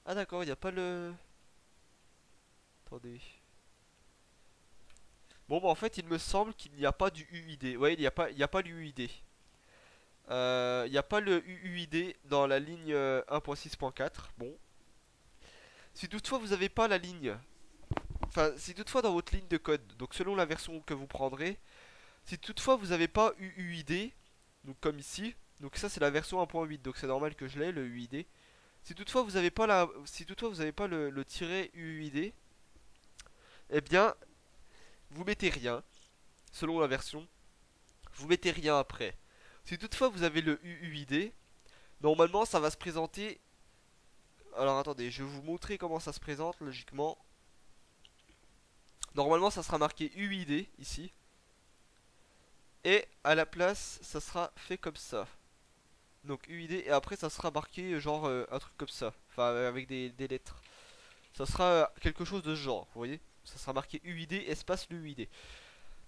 Ah d'accord, il n'y a pas le... Attendez. Bon bah en fait il me semble qu'il n'y a pas du UID. Ouais, il n'y a pas l'UID. Il n'y a pas le UUID dans la ligne 1.6.4. Bon. Si toutefois vous n'avez pas la ligne... Enfin, si toutefois dans votre ligne de code, donc selon la version que vous prendrez, si toutefois vous n'avez pas UUID, donc comme ici, donc ça c'est la version 1.8, donc c'est normal que je l'ai, le UID. Si toutefois vous n'avez pas le tiret UUID, eh bien, vous mettez rien, selon la version, vous mettez rien après. Si toutefois vous avez le UUID, normalement ça va se présenter... Alors attendez, je vais vous montrer comment ça se présente logiquement. Normalement ça sera marqué UID ici. Et à la place ça sera fait comme ça. Donc UID et après ça sera marqué genre un truc comme ça. Enfin avec des lettres. Ça sera quelque chose de ce genre, vous voyez. Ça sera marqué UID espace le UID.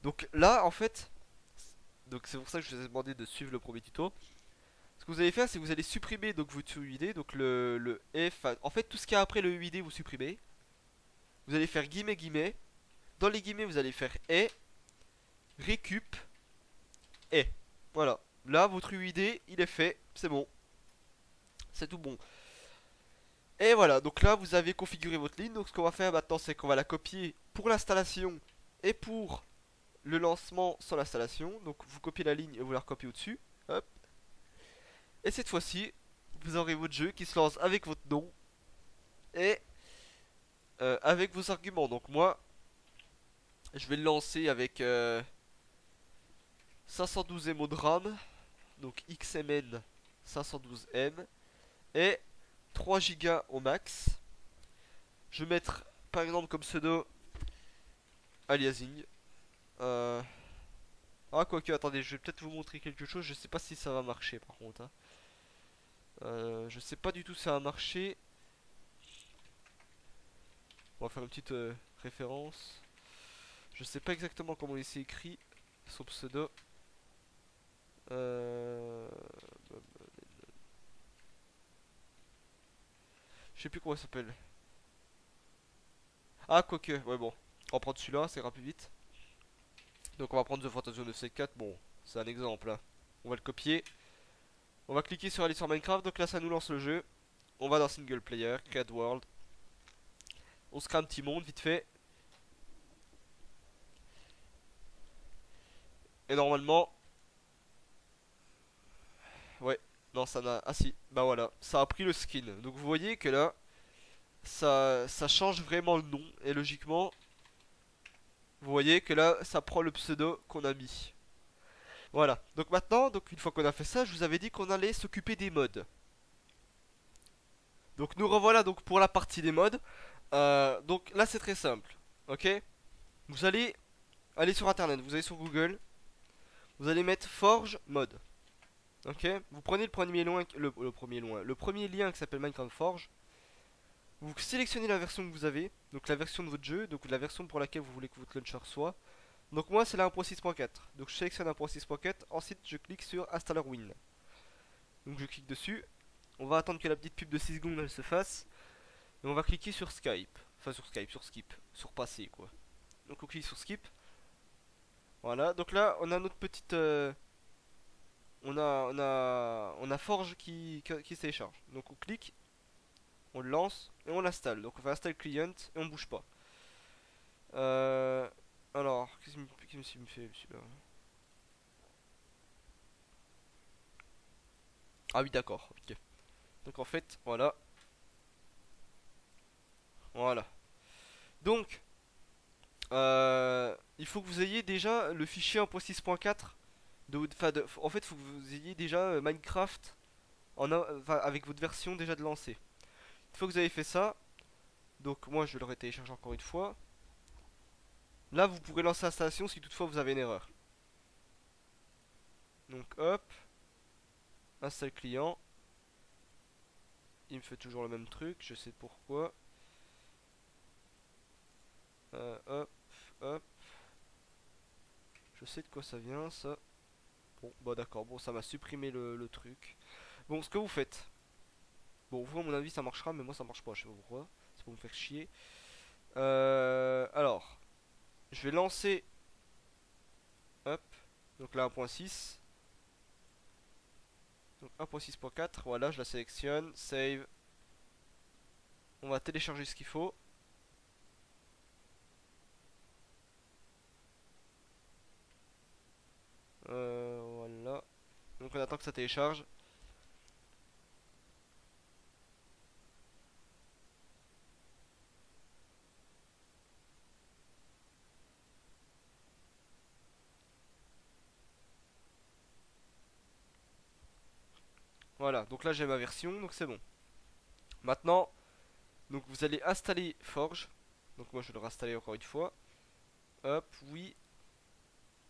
Donc là en fait, donc c'est pour ça que je vous ai demandé de suivre le premier tuto. Ce que vous allez faire c'est que vous allez supprimer donc votre UID, donc le F, en fait tout ce qu'il y a après le UID vous supprimez. Vous allez faire guillemets guillemets. Dans les guillemets vous allez faire et récup et. Voilà. Là votre UID il est fait, c'est bon. C'est tout bon. Et voilà, donc là vous avez configuré votre ligne. Donc ce qu'on va faire maintenant c'est qu'on va la copier pour l'installation et pour le lancement sans l'installation. Donc vous copiez la ligne et vous la recopiez au-dessus. Hop. Et cette fois-ci, vous aurez votre jeu qui se lance avec votre nom et avec vos arguments. Donc moi, je vais le lancer avec 512 MO de RAM, donc XMN 512M et 3 Go au max. Je vais mettre par exemple comme pseudo aliasing. Ah quoique, attendez, je vais peut-être vous montrer quelque chose. Je sais pas si ça va marcher par contre, hein. Je sais pas du tout si ça va marcher. On va faire une petite référence. Je sais pas exactement comment il s'est écrit son pseudo. Euh... Je sais plus comment il s'appelle. Ah quoique, ouais bon. On va prendre celui-là, ça ira plus vite. Donc on va prendre The Fantasy 974. Bon, c'est un exemple, hein. On va le copier. On va cliquer sur aller sur Minecraft. Donc là ça nous lance le jeu. On va dans Single Player, Create World. On se crée un petit monde vite fait. Et normalement, ouais, non ça n'a... Ah si, bah voilà, ça a pris le skin. Donc vous voyez que là, ça change vraiment le nom. Et logiquement, vous voyez que là, ça prend le pseudo qu'on a mis. Voilà, donc maintenant, donc une fois qu'on a fait ça, je vous avais dit qu'on allait s'occuper des mods. Donc nous revoilà donc pour la partie des mods. Donc là c'est très simple, ok. Vous allez aller sur internet, vous allez sur Google. Vous allez mettre Forge Mod. Ok. Vous prenez le premier lien qui s'appelle Minecraft Forge. Vous sélectionnez la version que vous avez, donc la version de votre jeu, donc la version pour laquelle vous voulez que votre launcher soit. Donc moi c'est la 1.6.4. Donc je sélectionne 1.6.4, ensuite je clique sur Installer Win. Donc je clique dessus. On va attendre que la petite pub de 6 secondes elle se fasse. Et on va cliquer sur Skype. Enfin sur Skype, sur Skip. Sur passer quoi. Donc on clique sur Skip. Voilà, donc là on a notre petite... on a Forge qui se télécharge. Donc on clique, on le lance et on l'installe. Donc on fait install client et on bouge pas. Alors, qu'est-ce qu'il me fait celui-là? Ah oui d'accord, ok. Donc en fait, voilà. Voilà. Donc, il faut que vous ayez déjà le fichier 1.6.4 en fait, il faut que vous ayez déjà Minecraft avec votre version déjà de lancer. Une fois que vous avez fait ça, donc moi je le télécharge encore une fois. Là, vous pourrez lancer l'installation si toutefois vous avez une erreur. Donc hop, installe client. Il me fait toujours le même truc, je sais pourquoi. Hop, hop. Je sais de quoi ça vient ça. Bon, bah d'accord, bon ça m'a supprimé le truc. Bon, ce que vous faites. Bon, vous à mon avis ça marchera, mais moi ça marche pas, je sais pas pourquoi. C'est pour me faire chier. Alors, je vais lancer. Hop, donc là 1.6. Donc 1.6.4, voilà, je la sélectionne, save. On va télécharger ce qu'il faut. Voilà. Donc on attend que ça télécharge. Voilà, donc là j'ai ma version, donc c'est bon. Maintenant, donc vous allez installer Forge. Donc moi je vais le réinstaller encore une fois. Hop, oui.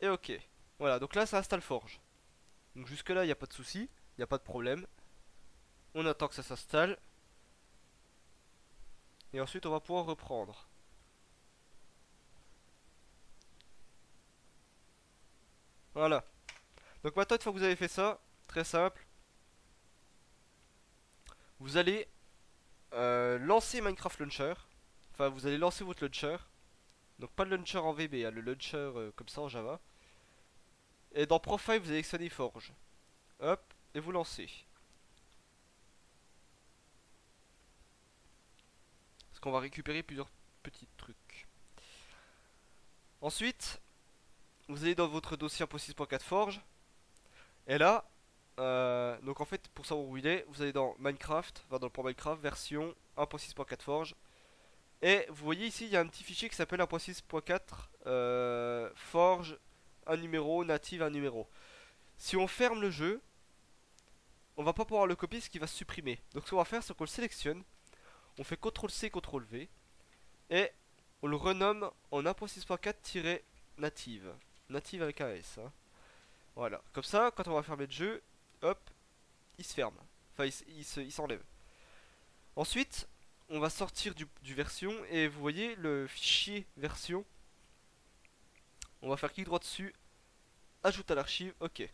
Et ok. Voilà, donc là ça installe Forge. Donc jusque là il n'y a pas de souci. Il n'y a pas de problème. On attend que ça s'installe. Et ensuite on va pouvoir reprendre. Voilà. Donc maintenant une fois que vous avez fait ça, très simple. Vous allez lancer Minecraft Launcher. Enfin vous allez lancer votre launcher. Donc pas le launcher en VB, hein, le launcher comme ça en Java. Et dans Profile vous allez sélectionner Forge. Hop, et vous lancez. Parce qu'on va récupérer plusieurs petits trucs. Ensuite, vous allez dans votre dossier 1.6.4 Forge. Et là, donc en fait, pour savoir où il est, vous allez dans Minecraft, enfin dans le programme Minecraft, version 1.6.4 Forge. Et vous voyez ici, il y a un petit fichier qui s'appelle 1.6.4 Forge, un numéro, native, un numéro. Si on ferme le jeu, on va pas pouvoir le copier, ce qui va se supprimer. Donc ce qu'on va faire, c'est qu'on le sélectionne, on fait CTRL-C, CTRL-V, et on le renomme en 1.6.4-native. Native avec un S. Hein. Voilà. Comme ça, quand on va fermer le jeu, hop, il se ferme. Enfin, il s'enlève. Ensuite, on va sortir du version, et vous voyez le fichier version. On va faire clic droit dessus, ajoute à l'archive, ok.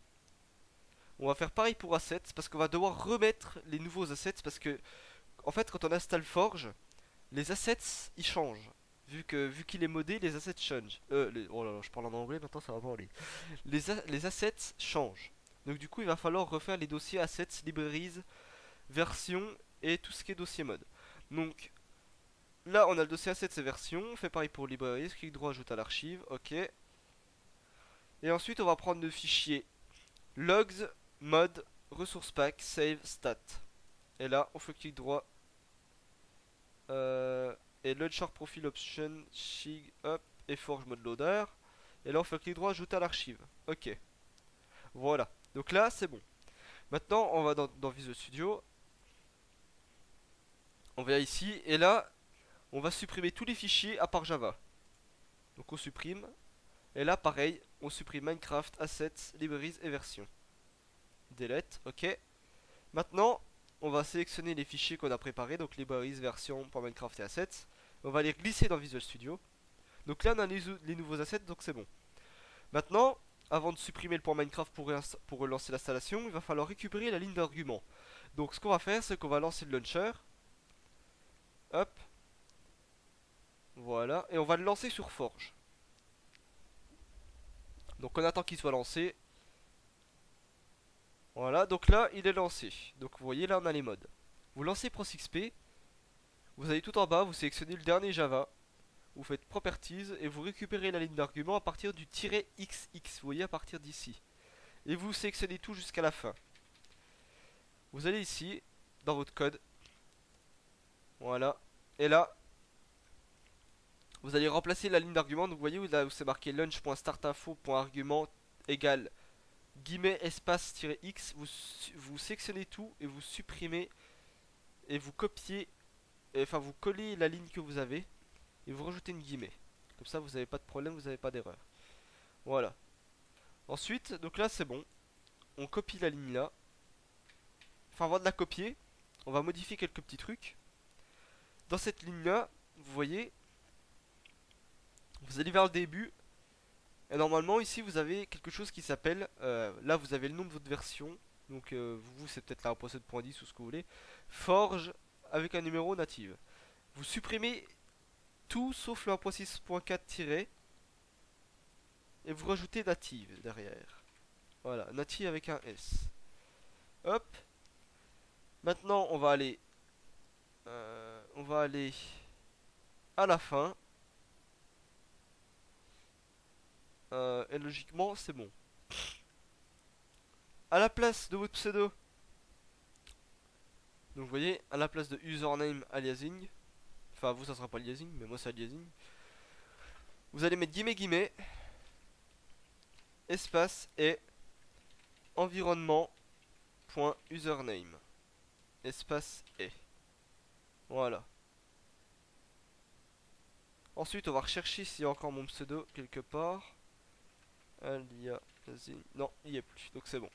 On va faire pareil pour assets, parce qu'on va devoir remettre les nouveaux assets, parce que, en fait, quand on installe Forge, les assets, ils changent. Vu qu'il est modé, les assets changent. Oh là là, je parle en anglais, maintenant ça va pas aller. Les assets changent. Donc du coup, il va falloir refaire les dossiers assets, libraries, version et tout ce qui est dossier mode. Donc là, on a le dossier assets et version. On fait pareil pour libraries, clic droit, ajoute à l'archive, ok. Et ensuite, on va prendre le fichier logs, mode, resource pack, save, stat. Et là, on fait clic droit. Et launcher profile option, shig, up, et forge mode loader. Et là, on fait clic droit, ajoute à l'archive. Ok. Voilà. Donc là, c'est bon. Maintenant, on va dans Visual Studio. On va ici. Et là, on va supprimer tous les fichiers à part Java. Donc on supprime. Et là, pareil, on supprime Minecraft, Assets, Libraries et Versions. Delete, ok. Maintenant, on va sélectionner les fichiers qu'on a préparés. Donc Libraries, Versions, .minecraft et Assets. On va les glisser dans Visual Studio. Donc là, on a les nouveaux assets, donc c'est bon. Maintenant, avant de supprimer le point Minecraft pour relancer l'installation, il va falloir récupérer la ligne d'argument. Donc ce qu'on va faire, c'est qu'on va lancer le launcher. Hop. Voilà. Et on va le lancer sur Forge. Donc on attend qu'il soit lancé. Voilà, donc là, il est lancé. Donc vous voyez, là, on a les modes. Vous lancez ProsXP. Vous allez tout en bas, vous sélectionnez le dernier Java. Vous faites Properties et vous récupérez la ligne d'argument à partir du "-XX", vous voyez, à partir d'ici. Et vous sélectionnez tout jusqu'à la fin. Vous allez ici, dans votre code. Voilà. Et là, vous allez remplacer la ligne d'argument. Donc vous voyez là où c'est marqué launch.startinfo.argument égale guillemets espace "-x". Vous sélectionnez tout et vous supprimez et vous copiez, enfin vous collez la ligne que vous avez et vous rajoutez une guillemet. Comme ça vous n'avez pas de problème, vous n'avez pas d'erreur. Voilà. Ensuite, donc là c'est bon. On copie la ligne là. Enfin avant de la copier, on va modifier quelques petits trucs. Dans cette ligne là, vous voyez, vous allez vers le début. Et normalement ici vous avez quelque chose qui s'appelle, là vous avez le nom de votre version. Donc vous c'est peut-être la 1.7.10 ou ce que vous voulez. Forge avec un numéro native. Vous supprimez tout sauf le 1.6.4 et vous rajoutez native derrière. Voilà, native avec un S. Hop. Maintenant on va aller à la fin. Et logiquement c'est bon. À la place de votre pseudo, donc vous voyez, à la place de username aliasing, enfin vous ça sera pas aliasing, mais moi c'est aliasing, vous allez mettre guillemets espace et environnement.username espace et. Voilà. Ensuite on va rechercher s'il y a encore mon pseudo quelque part. Aliasing. Non, il n'y est plus, donc c'est bon.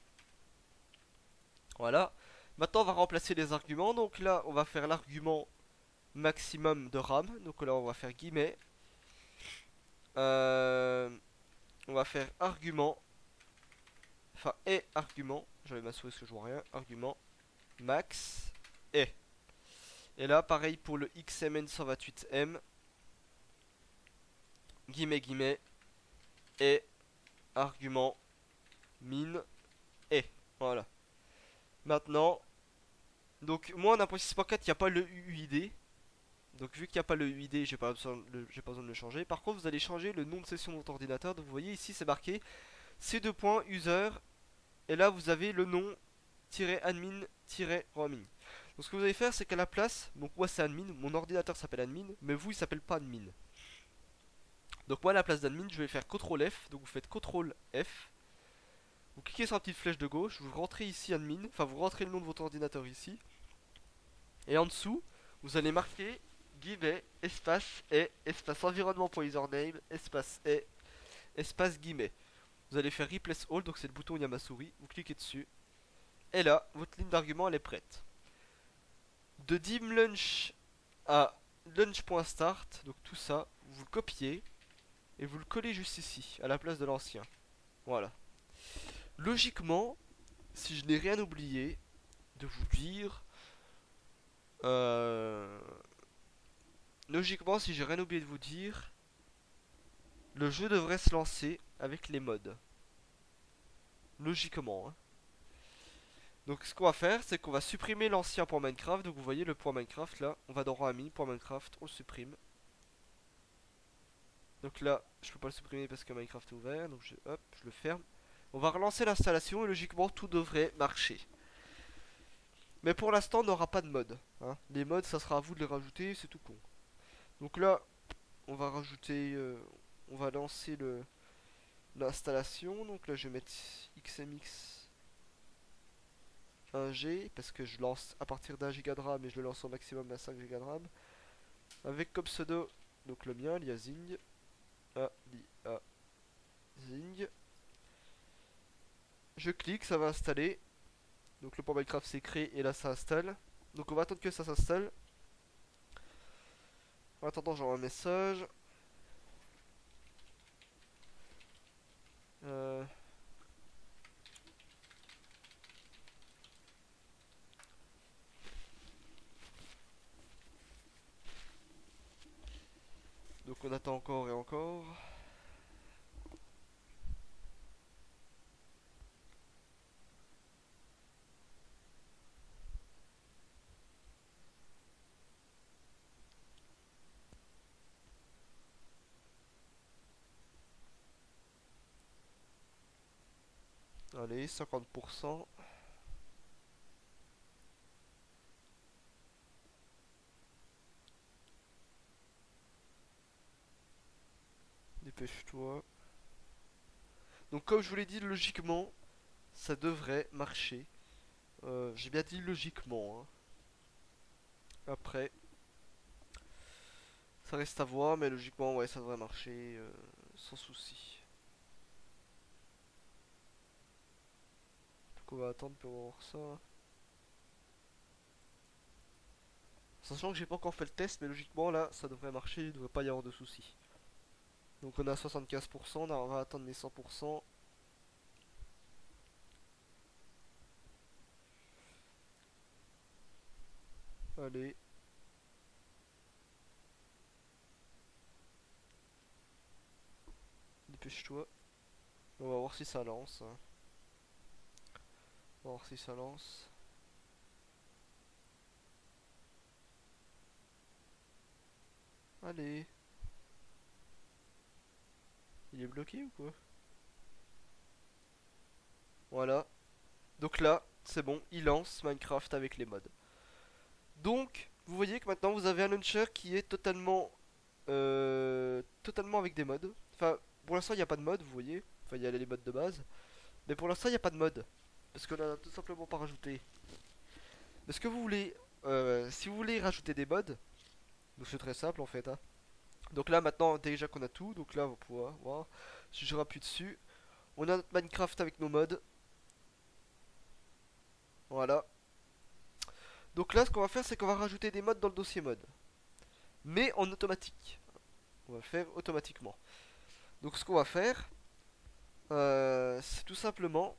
Voilà. Maintenant, on va remplacer les arguments. Donc là, on va faire l'argument maximum de RAM. Donc là, on va faire guillemets. Euh, on va faire argument. Enfin, et argument. J'avais ma souris parce que je vois rien. Argument max et. Et là, pareil pour le XMN128M. Guillemets, guillemets. Et argument min et. Voilà. Maintenant, donc moi en 1.6.4, il n'y a pas le UID. Donc vu qu'il n'y a pas le UID, j'ai pas besoin de le changer. Par contre, vous allez changer le nom de session de votre ordinateur. Donc vous voyez ici, c'est marqué C2.user. Et là, vous avez le nom -admin-roaming. Donc ce que vous allez faire, c'est qu'à la place, donc moi c'est admin, mon ordinateur s'appelle admin, mais vous il s'appelle pas admin. Donc moi à la place d'admin, je vais faire CTRL F. Donc vous faites CTRL F. Vous cliquez sur la petite flèche de gauche, vous rentrez ici admin, enfin vous rentrez le nom de votre ordinateur ici. Et en dessous, vous allez marquer guillemets, espace et, espace environnement.username, espace et, espace guillemets. Vous allez faire replace all, donc c'est le bouton où il y a ma souris, vous cliquez dessus. Et là, votre ligne d'argument elle est prête. De dim lunch à lunch.start, donc tout ça, vous le copiez et vous le collez juste ici, à la place de l'ancien. Voilà. Logiquement, si je n'ai rien oublié de vous dire, euh, logiquement, si j'ai rien oublié de vous dire, le jeu devrait se lancer avec les mods. Logiquement, hein. Donc ce qu'on va faire, c'est qu'on va supprimer l'ancien point Minecraft. Donc vous voyez le point Minecraft là, on va dans Rami, point Minecraft, on le supprime. Donc là, je peux pas le supprimer parce que Minecraft est ouvert, donc hop, je le ferme. On va relancer l'installation et logiquement tout devrait marcher. Mais pour l'instant, on n'aura pas de mode, hein. Les mods, ça sera à vous de les rajouter, c'est tout con. Donc là, on va rajouter, on va lancer l'installation. Donc là, je vais mettre XMX 1G parce que je lance à partir d'1 Go de RAM et je le lance au maximum à 5 Go de RAM. Avec comme pseudo, donc le mien, liazing. Zing. Je clique, ça va installer. Donc le point Minecraft s'est créé et là ça installe. Donc on va attendre que ça s'installe. En attendant, j'envoie un message. Euh... Donc on attend encore et encore. Allez, 50%. Dépêche-toi. Donc comme je vous l'ai dit, logiquement, ça devrait marcher. J'ai bien dit logiquement, hein. Après, ça reste à voir, mais logiquement, ouais, ça devrait marcher sans souci. Donc on va attendre pour voir ça. Sachant que j'ai pas encore fait le test, mais logiquement là, ça devrait marcher, il ne devrait pas y avoir de soucis. Donc on a 75%, on va attendre les 100%. Allez. Dépêche-toi. On va voir si ça lance, hein. On va voir si ça lance. Allez. Il est bloqué ou quoi? Voilà. Donc là, c'est bon, il lance Minecraft avec les mods. Donc, vous voyez que maintenant vous avez un launcher qui est totalement avec des mods. Enfin, pour l'instant, il n'y a pas de mod, vous voyez. Enfin, il y a les mods de base. Mais pour l'instant, il n'y a pas de mod. Parce qu'on a tout simplement pas rajouté. Mais ce que vous voulez, si vous voulez rajouter des mods, donc c'est très simple en fait, hein. Donc là, maintenant, déjà qu'on a tout, donc là, on va pouvoir voir. Si je rappuie dessus, on a notre Minecraft avec nos mods. Voilà. Donc là, ce qu'on va faire, c'est qu'on va rajouter des modes dans le dossier mode. Mais en automatique. On va le faire automatiquement. Donc ce qu'on va faire, c'est tout simplement,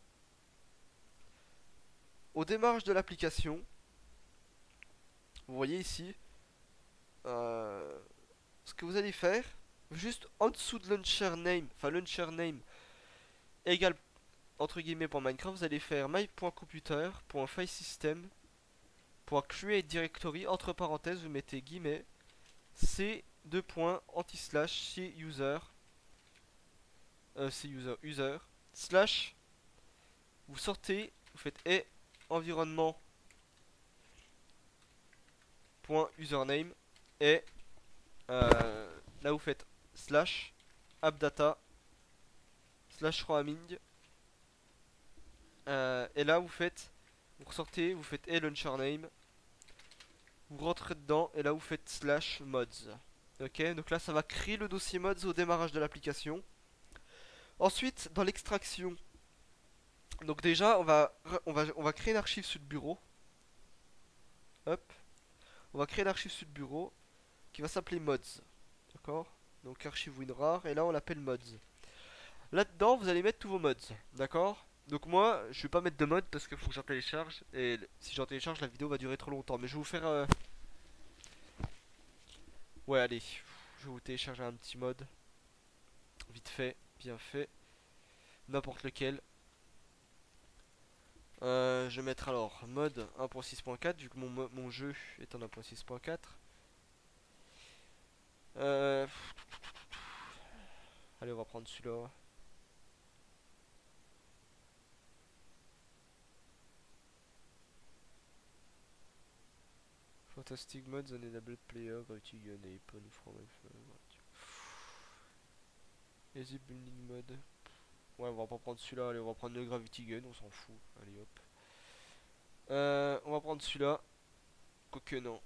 au démarrage de l'application, vous voyez ici, ce que vous allez faire, juste en dessous de launcher name, enfin launcher name égale entre guillemets pour Minecraft, vous allez faire my.computer.filesystem.create directory, entre parenthèses vous mettez guillemets c deux points anti-slash c user user slash, vous sortez, vous faites et environnement point username et là vous faites slash appdata slash roaming et là vous ressortez, vous faites et launcher name, vous rentrez dedans et là vous faites slash mods. Ok, donc là ça va créer le dossier mods au démarrage de l'application. Ensuite dans l'extraction, donc déjà on va créer une archive sur le bureau. Hop, on va créer l'archive sur le bureau qui va s'appeler mods. D'accord, donc archive WinRAR et là on l'appelle mods. Là-dedans, vous allez mettre tous vos mods, d'accord? Donc moi, je vais pas mettre de mod parce qu'il faut que j'en télécharge. Et si j'en télécharge, la vidéo va durer trop longtemps. Mais je vais vous faire... Ouais, allez. Je vais vous télécharger un petit mod. Vite fait, bien fait. N'importe lequel. Je vais mettre alors mode 1.6.4 vu que mon jeu est en 1.6.4. Allez, on va prendre celui-là. Fantastic mods enabled player gravity gun et pun from easy building mode. Ouais, on va pas prendre celui-là, allez, on va prendre le gravity gun, on s'en fout. Allez hop. On va prendre celui-là. Quoique non.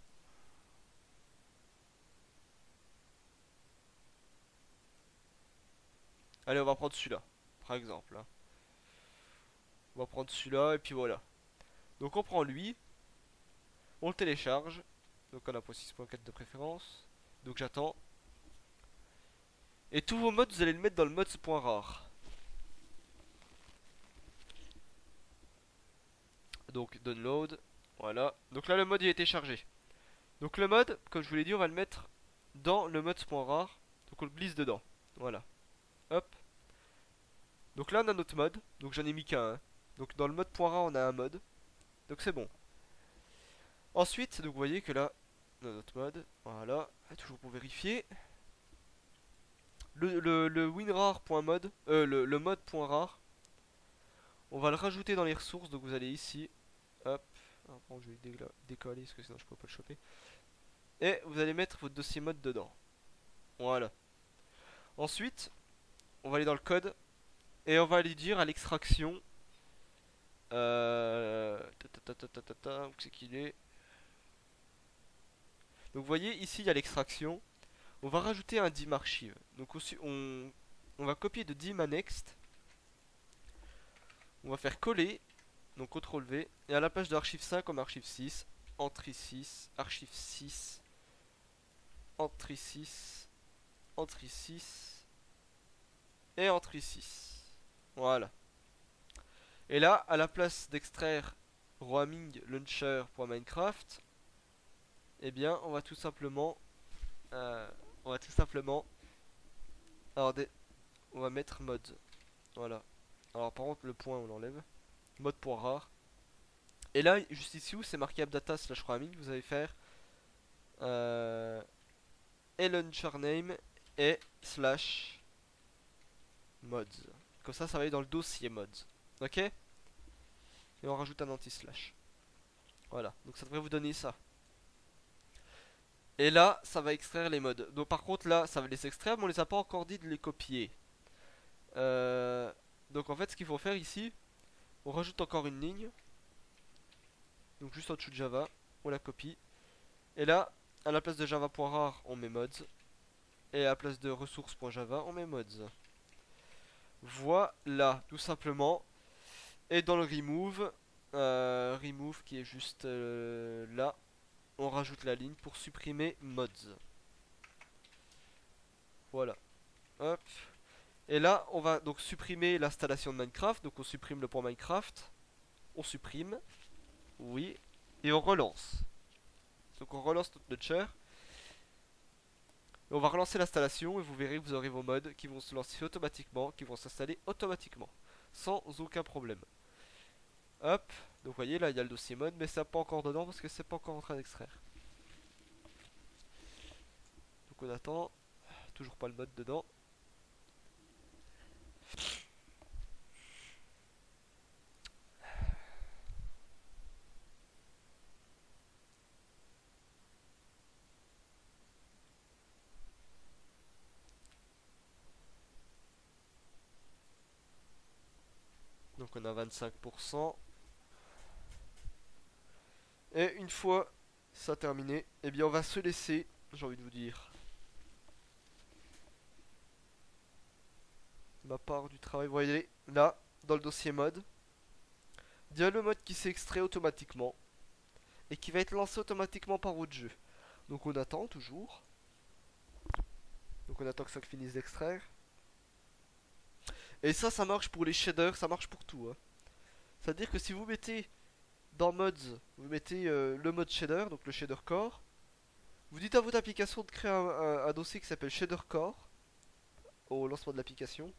Allez, on va prendre celui-là, par exemple, hein. On va prendre celui-là et puis voilà. Donc on prend lui, on le télécharge. Donc on a pour 6.4 de préférence. Donc j'attends. Et tous vos mods, vous allez le mettre dans le mods.rar. Donc download. Voilà. Donc là le mod il a été chargé. Donc le mod, comme je vous l'ai dit, on va le mettre dans le mods.rar. Donc on le glisse dedans. Voilà. Hop. Donc là on a notre mod. Donc j'en ai mis qu'un. Hein. Donc dans le mode.rar on a un mod. Donc c'est bon. Ensuite, donc vous voyez que là, on a notre mode. Voilà. Toujours pour vérifier. Le winrar.mode, le mode.rar, on va le rajouter dans les ressources. Donc vous allez ici. Hop. Alors, bon, je vais décoller parce que sinon je peux pas le choper. Et vous allez mettre votre dossier mode dedans. Voilà. Ensuite, on va aller dans le code. Et on va aller dire à l'extraction. Où c'est qu'il est? Donc vous voyez ici il y a l'extraction. On va rajouter un dim archive. Donc aussi on va copier de dim à next. On va faire coller. Donc CTRL V. Et à la page de archive 5 comme archive 6. Entry 6. Archive 6. Entry 6. Entry 6. Et Entry 6. Voilà. Et là, à la place d'extraire roaming launcher.minecraft, eh bien, on va tout simplement, alors on va mettre mode. Voilà. Alors par contre, le point on l'enlève. Mode.rar. Et là, juste ici où c'est marqué appdata slash roaming, vous allez faire et launcher name et slash mods. Comme ça va aller dans le dossier mods. Ok? Et on rajoute un anti-slash. Voilà, donc ça devrait vous donner ça. Et là, ça va extraire les mods. Donc par contre là, ça va les extraire, mais on les a pas encore dit de les copier. Donc en fait, ce qu'il faut faire ici, on rajoute encore une ligne. Donc juste en dessous de Java, on la copie. Et là, à la place de java.rar, on met mods. Et à la place de ressources.java, on met mods. Voilà, tout simplement. Et dans le remove, remove qui est juste là. On rajoute la ligne pour supprimer mods. Voilà. Hop. Et là, on va donc supprimer l'installation de Minecraft. Donc on supprime le point Minecraft. On supprime. Oui. Et on relance. Donc on relance notre launcher. Et on va relancer l'installation et vous verrez que vous aurez vos mods qui vont se lancer automatiquement, qui vont s'installer automatiquement. Sans aucun problème. Hop. Donc vous voyez là il y a le dossier mode mais ça pas encore dedans parce que c'est pas encore en train d'extraire. Donc on attend. Toujours pas le mode dedans. Donc on a 25%. Et une fois ça terminé, eh bien on va se laisser, j'ai envie de vous dire, ma part du travail. Vous voyez là, dans le dossier mode, il y a le mode qui s'est extrait automatiquement et qui va être lancé automatiquement par votre jeu. Donc on attend toujours. Donc on attend que ça finisse d'extraire. Et ça marche pour les shaders, ça marche pour tout. Hein. C'est-à-dire que si vous mettez dans mods, vous mettez le mode shader, donc le shader core. Vous dites à votre application de créer un dossier qui s'appelle shader core au lancement de l'application.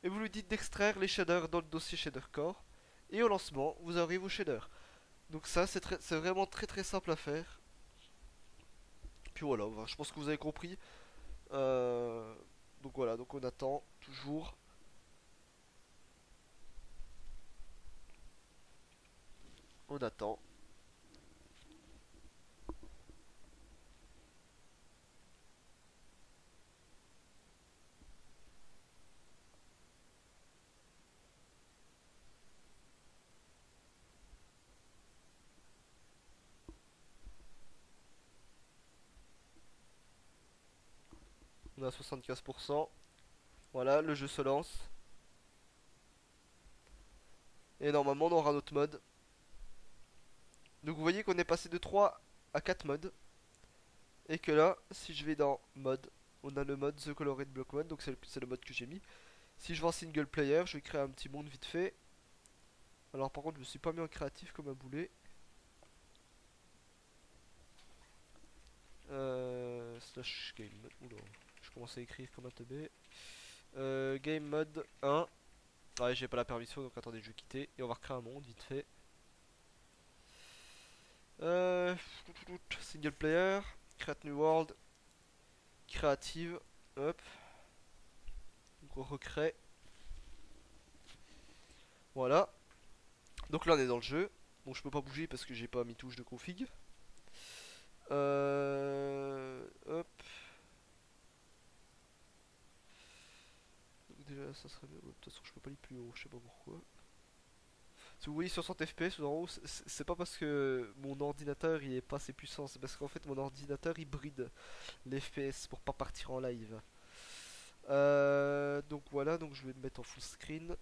Et vous lui dites d'extraire les shaders dans le dossier shader core. Et au lancement, vous aurez vos shaders. Donc ça, c'est vraiment très simple à faire. Puis voilà, je pense que vous avez compris. Donc voilà, donc on attend toujours. On attend. On a 75%. Voilà, le jeu se lance. Et normalement, on aura notre mode. Donc vous voyez qu'on est passé de 3 à 4 modes. Et que là, si je vais dans mode, on a le mode The Colored Block Mode. Donc c'est le mode que j'ai mis. Si je vais en single player, je vais créer un petit monde vite fait. Alors par contre, je me suis pas mis en créatif comme un boulet. Slash game mode. Oula, je commence à écrire comme un teubé. Game mode 1. Ouais, j'ai pas la permission donc attendez, je vais quitter. Et on va recréer un monde vite fait. Single player. Create new world. Créative. Hop. Donc on recrée. Voilà. Donc là on est dans le jeu. Bon, je peux pas bouger parce que j'ai pas mis touche de config. Hop. Donc déjà ça serait mieux. De toute façon je peux pas aller plus haut, je sais pas pourquoi. Si vous voyez 60 FPS en haut, c'est pas parce que mon ordinateur il est pas assez puissant, c'est parce qu'en fait mon ordinateur il bride les FPS pour pas partir en live. Donc voilà, donc je vais me mettre en full screen.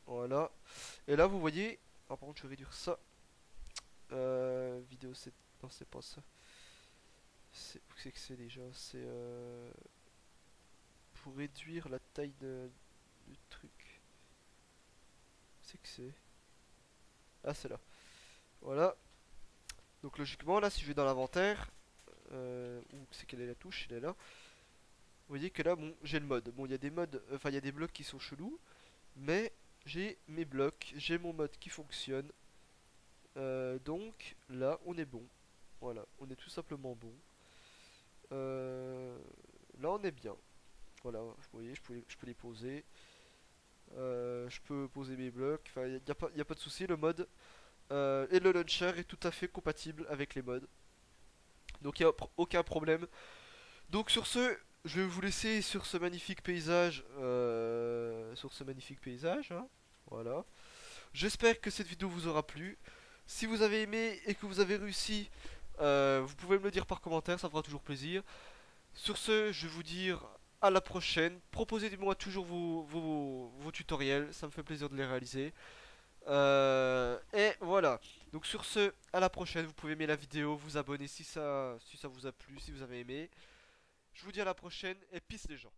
Voilà. Et là vous voyez, par contre je vais réduire ça. Vidéo c'est... Non c'est pas ça. C'est que c'est déjà, c'est pour réduire la taille du truc. C'est que c'est... Ah c'est là. Voilà. Donc logiquement là si je vais dans l'inventaire, où c'est quelle est la touche, elle est là. Vous voyez que là bon j'ai le mode. Bon il y a des modes, enfin il y a des blocs qui sont chelous, mais j'ai mes blocs, j'ai mon mode qui fonctionne. Donc là on est bon. Voilà, on est tout simplement bon. Là on est bien. Voilà, vous voyez, je peux les poser. Je peux poser mes blocs. Enfin, il n'y a pas de souci. Le mode et le launcher est tout à fait compatible avec les modes. Donc il n'y a aucun problème. Donc sur ce, je vais vous laisser sur ce magnifique paysage. Hein. Voilà. J'espère que cette vidéo vous aura plu. Si vous avez aimé et que vous avez réussi, vous pouvez me le dire par commentaire, ça fera toujours plaisir. Sur ce, je vais vous dire à la prochaine. Proposez-moi toujours vos tutoriels, ça me fait plaisir de les réaliser. Et voilà. Donc sur ce, à la prochaine. Vous pouvez aimer la vidéo, vous abonner si ça vous a plu, si vous avez aimé. Je vous dis à la prochaine et peace les gens.